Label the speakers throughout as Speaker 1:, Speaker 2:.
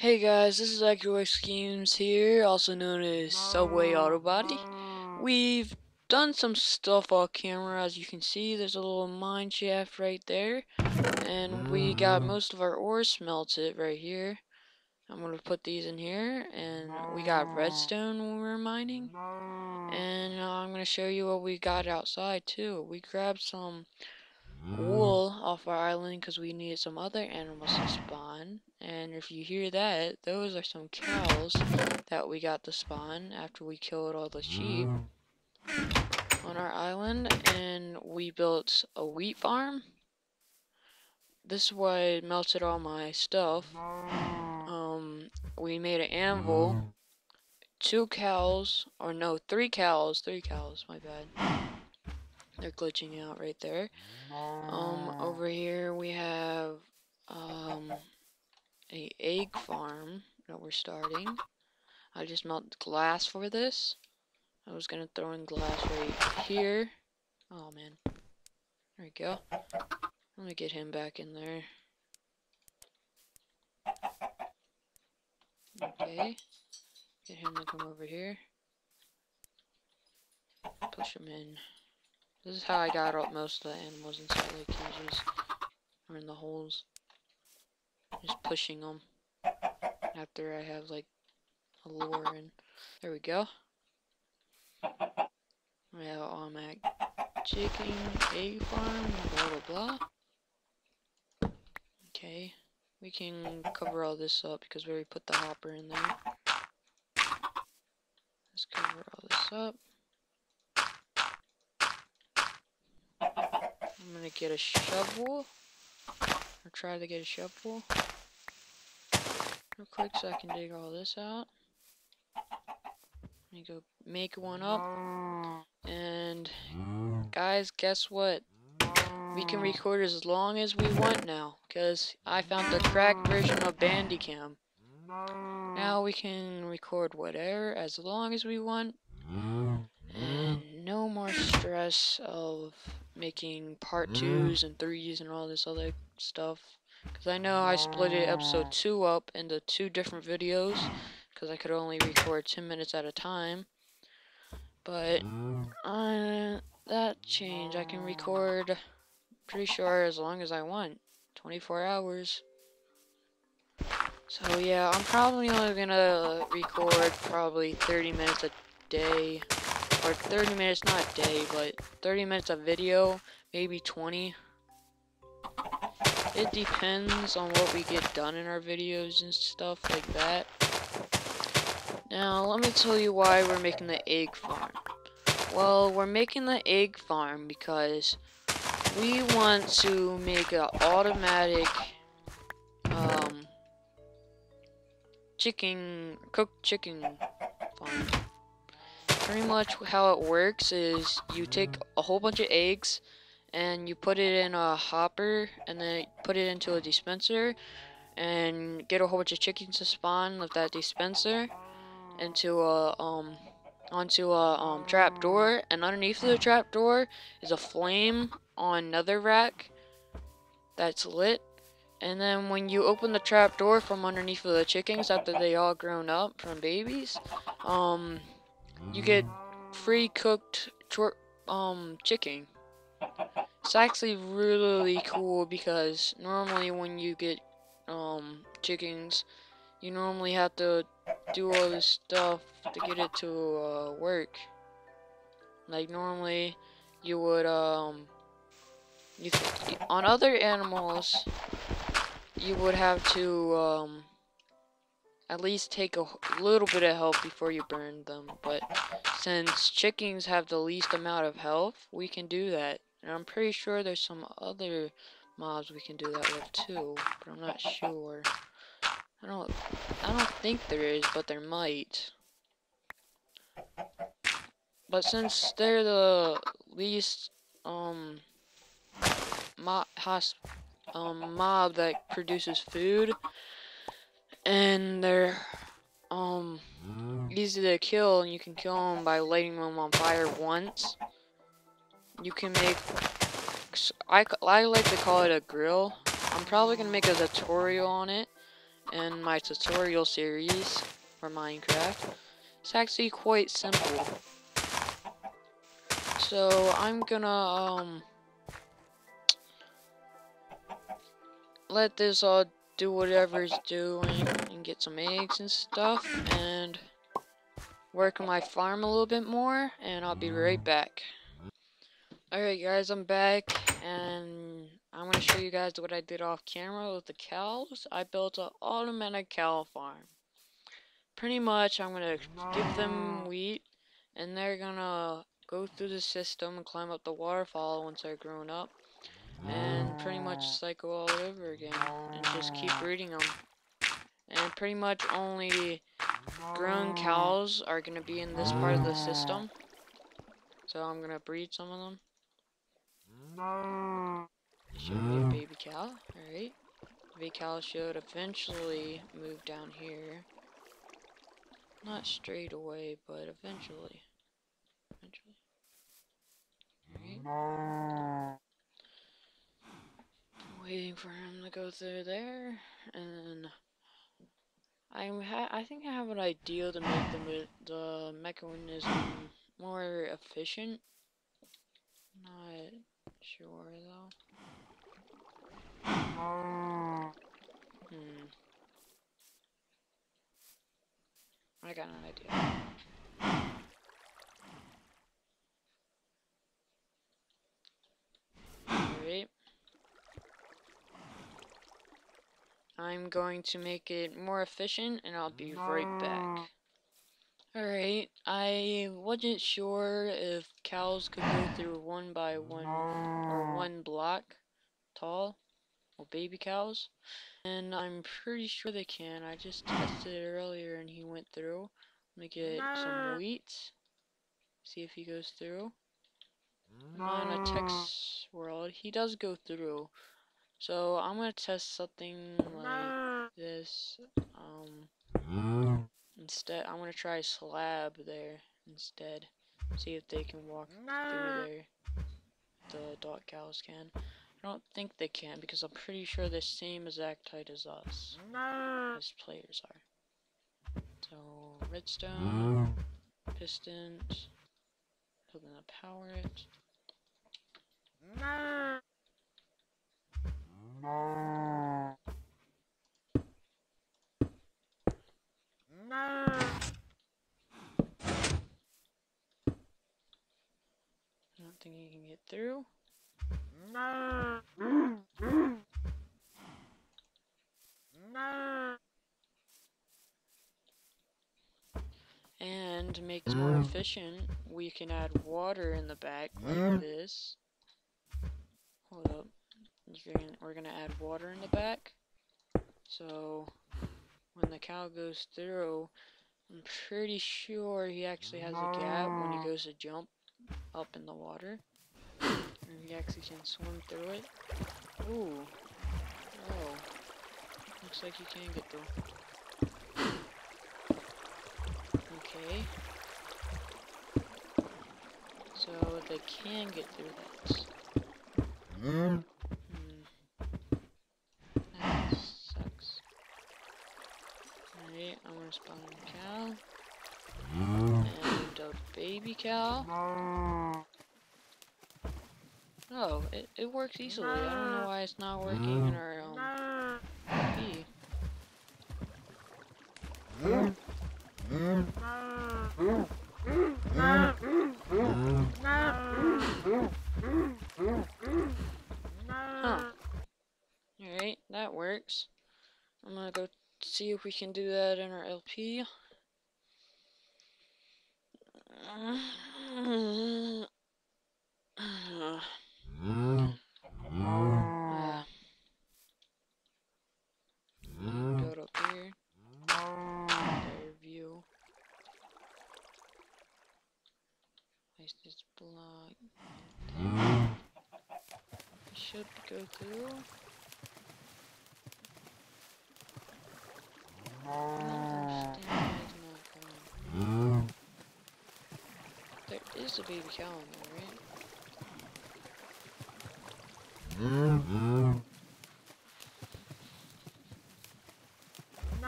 Speaker 1: Hey guys, this is Accurate Schemes here, also known as Subway Autobody. We've done some stuff off camera. As you can see, there's a little mine shaft right there, and we got most of our ore smelted right here. I'm gonna put these in here, and we got redstone when we were mining, and I'm gonna show you what we got outside too. We grabbed some wool off our island because we needed some other animals to spawn. And if you hear that, those are some cows that we got to spawn after we killed all the sheep on our island. And we built a wheat farm. This is why I melted all my stuff. We made an anvil, 2 cows, or no, 3 cows, my bad. They're glitching out right there. Over here we have a egg farm that we're starting. I just melted glass for this. I was gonna throw in glass right here. Oh man. There we go. Let me get him back in there. Okay. Get him to come over here. Push him in. This is how I got out most of the animals inside the cages. Or in the holes. Just pushing them. After I have like a lure in. There we go. We have automatic chicken, egg farm, blah blah blah. Okay, we can cover all this up because we already put the hopper in there. Let's cover all this up. I'm gonna get a shovel, or try to get a shovel real quick so I can dig all this out. Let me go make one up. And guys, guess what? We can record as long as we want now, because I found the cracked version of Bandicam. Now we can record whatever as long as we want, and no more stress of making part 2s and 3s and all this other stuff. Because I know I split episode 2 up into 2 different videos, because I could only record 10 minutes at a time. But that changed. I can record, pretty sure, as long as I want. 24 hours. So yeah, I'm probably only gonna record probably 30 minutes a day. Or 30 minutes, not a day, but 30 minutes of video, maybe 20. It depends on what we get done in our videos and stuff like that. Now, let me tell you why we're making the egg farm. Well, we're making the egg farm because we want to make an automatic cooked chicken farm. Pretty much how it works is you take a whole bunch of eggs and you put it in a hopper and then put it into a dispenser and get a whole bunch of chickens to spawn with that dispenser into a onto a trap door, and underneath the trap door is a flame on netherrack that's lit. And then when you open the trap door from underneath of the chickens after they all grown up from babies, you get free cooked chicken. It's actually really cool because normally when you get chickens, you normally have to do all this stuff to get it to work. Like normally you would on other animals you would have to at least take a little bit of health before you burn them, but since chickens have the least amount of health, we can do that. And I'm pretty sure there's some other mobs we can do that with too, but I'm not sure. I don't think there is, but there might. But since they're the least mob that produces food, and they're easy to kill, and you can kill them by lighting them on fire once. You can make, I like to call it a grill. I'm probably gonna make a tutorial on it, in my tutorial series for Minecraft. It's actually quite simple. So I'm gonna let this all do whatever it's doing and get some eggs and stuff and work on my farm a little bit more, and I'll be right back. Alright guys, I'm back and I'm gonna show you guys what I did off camera with the cows. I built an automatic cow farm. Pretty much I'm gonna give them wheat and they're gonna go through the system and climb up the waterfall once they're grown up, and pretty much cycle all over again and just keep breeding them. And pretty much only grown cows are gonna be in this part of the system, so I'm gonna breed some of them. Should be a baby cow. Alright. Baby cow should eventually move down here. Not straight away, but eventually. Alright. Waiting for him to go through there, and I think I have an idea to make the mechanism more efficient. Not sure though. I got an idea. Alright. I'm going to make it more efficient and I'll be right back. Alright, I wasn't sure if cows could go through one by one or one block tall, or baby cows, and I'm pretty sure they can. I just tested it earlier and he went through. Let me get some wheat, see if he goes through. Not in a text world, he does go through. So I'm gonna test something like this. Instead, I'm gonna try a slab there instead. See if they can walk through there. The dog cows can. I don't think they can because I'm pretty sure they're the same exact height as us. As players are. So, redstone, pistons, something to power it. I don't think you can get through. And to make this more efficient, we can add water in the back like this. Hold up. We're gonna add water in the back. So when the cow goes through, I'm pretty sure he actually has a gap when he goes to jump up in the water. And he actually can swim through it. Ooh. Oh. Looks like you can get through. Okay. So they can get through that. That sucks. Alright, I'm gonna spawn a cow. And a baby cow. Oh, it works easily. I don't know why it's not working in our LP. Huh. Alright, that works. I'm gonna go see if we can do that in our LP. Build up here. Their view. Place this block. It should go through. I don't understand why it's not going. There is a baby cow in there, right?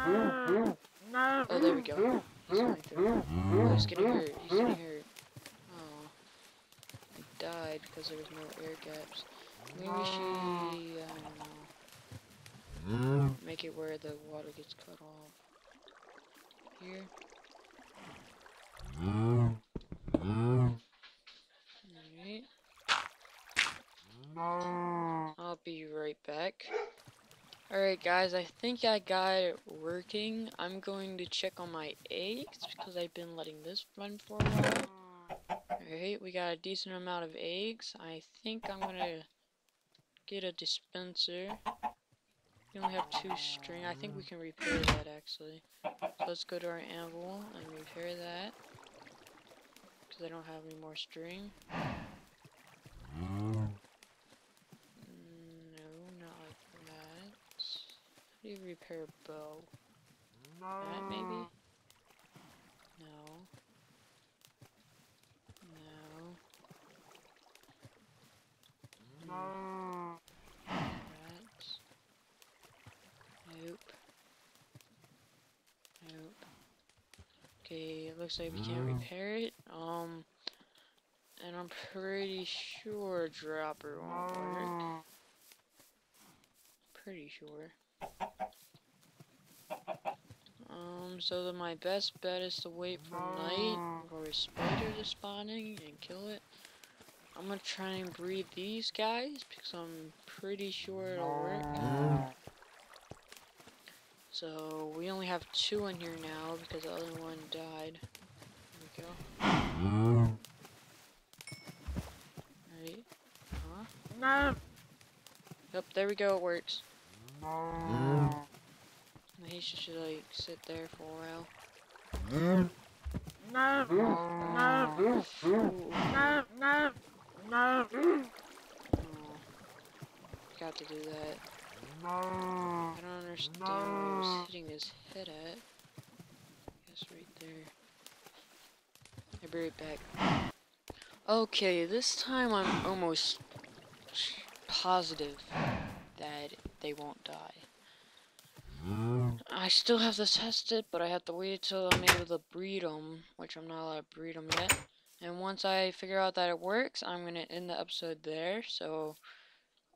Speaker 1: Oh, there we go. He's going through. Oh, he's getting hurt. He's getting hurt. Oh, he died because there was no air gaps. Maybe we should, I don't know, make it where the water gets cut off. Here. Alright. I'll be right back. Alright guys, I think I got it working. I'm going to check on my eggs because I've been letting this run for a while. Alright, we got a decent amount of eggs. I think I'm gonna get a dispenser. We only have 2 string. I think we can repair that actually. So let's go to our anvil and repair that. Because I don't have any more string. No, not like that. How do you repair a bow? That maybe? No. No. That. Nope. Nope. Okay, it looks like we can't repair it. And I'm pretty sure dropper won't work. Pretty sure. So my best bet is to wait for night for a spider to spawning and kill it. I'm gonna try and breed these guys because I'm pretty sure it'll work. So we only have 2 in here now because the other one died. There we go. Right. Huh? No. Yep, there we go, it works. He should like sit there for a while. Got to do that. I don't understand where he was hitting his head at. Guess right there. I'll be right back. Okay, this time I'm almost positive that they won't die. I still have to test it, but I have to wait till I'm able to breed them, which I'm not allowed to breed them yet. And once I figure out that it works, I'm gonna end the episode there. So,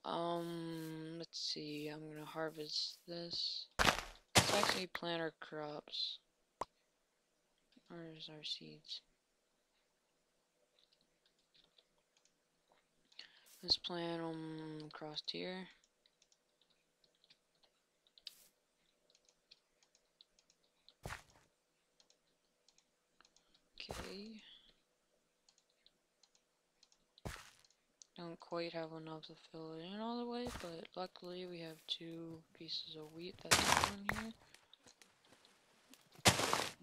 Speaker 1: let's see. I'm gonna harvest this. Let's actually plant our crops. Where's our seeds? Let's plant them across here. Okay. Don't quite have enough to fill it in all the way, but luckily we have 2 pieces of wheat that's in here.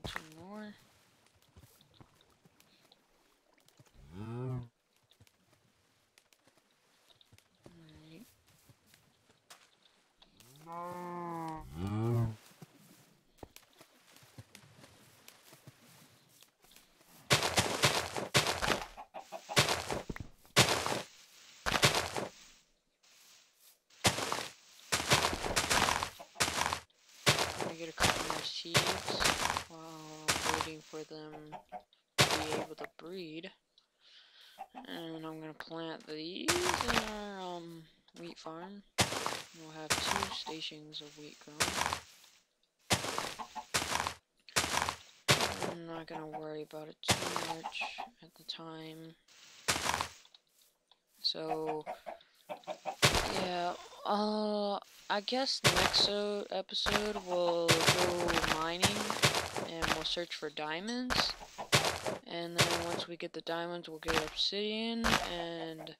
Speaker 1: 2 more. Alright. Get a couple more seeds while waiting for them to be able to breed. And I'm gonna plant these in our wheat farm. We'll have 2 stations of wheat growing. I'm not gonna worry about it too much at the time. So yeah, I guess next episode we'll go mining and we'll search for diamonds. And then once we get the diamonds, we'll get obsidian and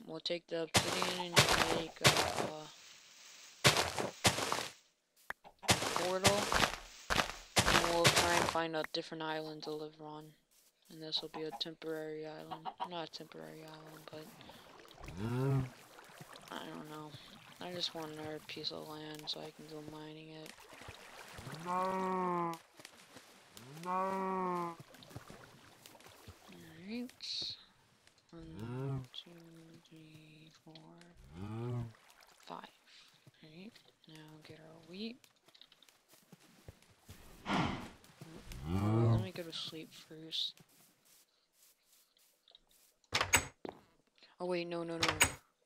Speaker 1: we'll take the obsidian and make a portal. And we'll try and find a different island to live on. And this will be a temporary island. Not a temporary island, but I don't know. I just want another piece of land so I can go mining it. Alright. 1, 2, 3, 4, 5. Alright. Now get our wheat. to sleep first. Oh wait, no.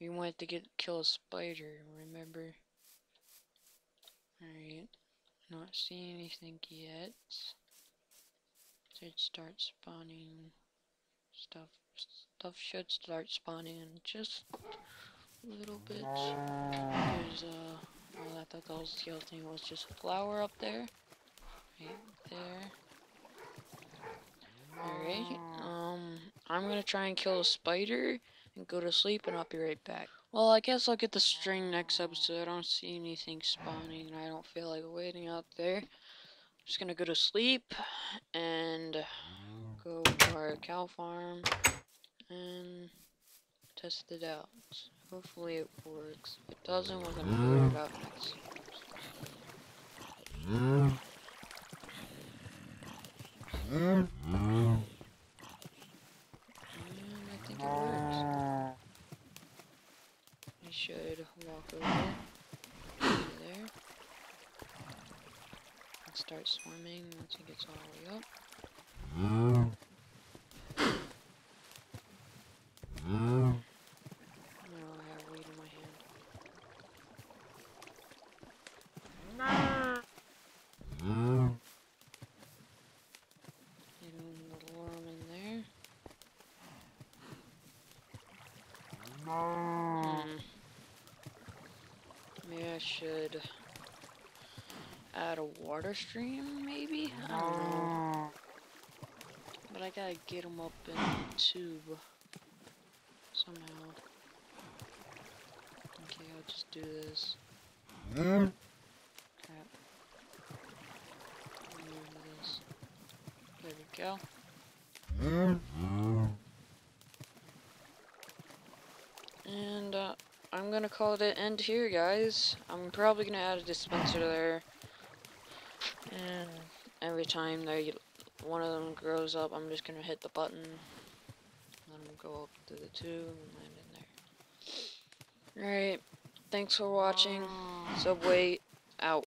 Speaker 1: We wanted to kill a spider, remember? Alright. Not seeing anything yet. Should start spawning stuff. Stuff should start spawning in just a little bit. There's oh, I thought that was the other thing. It was just a flower up there. Right there. Alright. I'm gonna try and kill a spider and go to sleep, and I'll be right back. Well, I guess I'll get the string next episode. I don't see anything spawning, and I don't feel like waiting out there. Just gonna go to sleep and go to our cow farm and test it out. Hopefully it works. If it doesn't, we're gonna figure it out next. And I think it works. I should walk over there and start swimming once it gets all the way up. Now I have weed in my hand. Getting the worm in there. Maybe I should add a water stream, maybe? I don't know. But I gotta get them up in the tube somehow. Okay, I'll just do this. Crap. Remove this. There we go. And I'm gonna call it an end here, guys. I'm probably gonna add a dispenser there. And every time one of them grows up, I'm just gonna hit the button. Let them go up to the tube and land in there. Alright, thanks for watching. Subway out.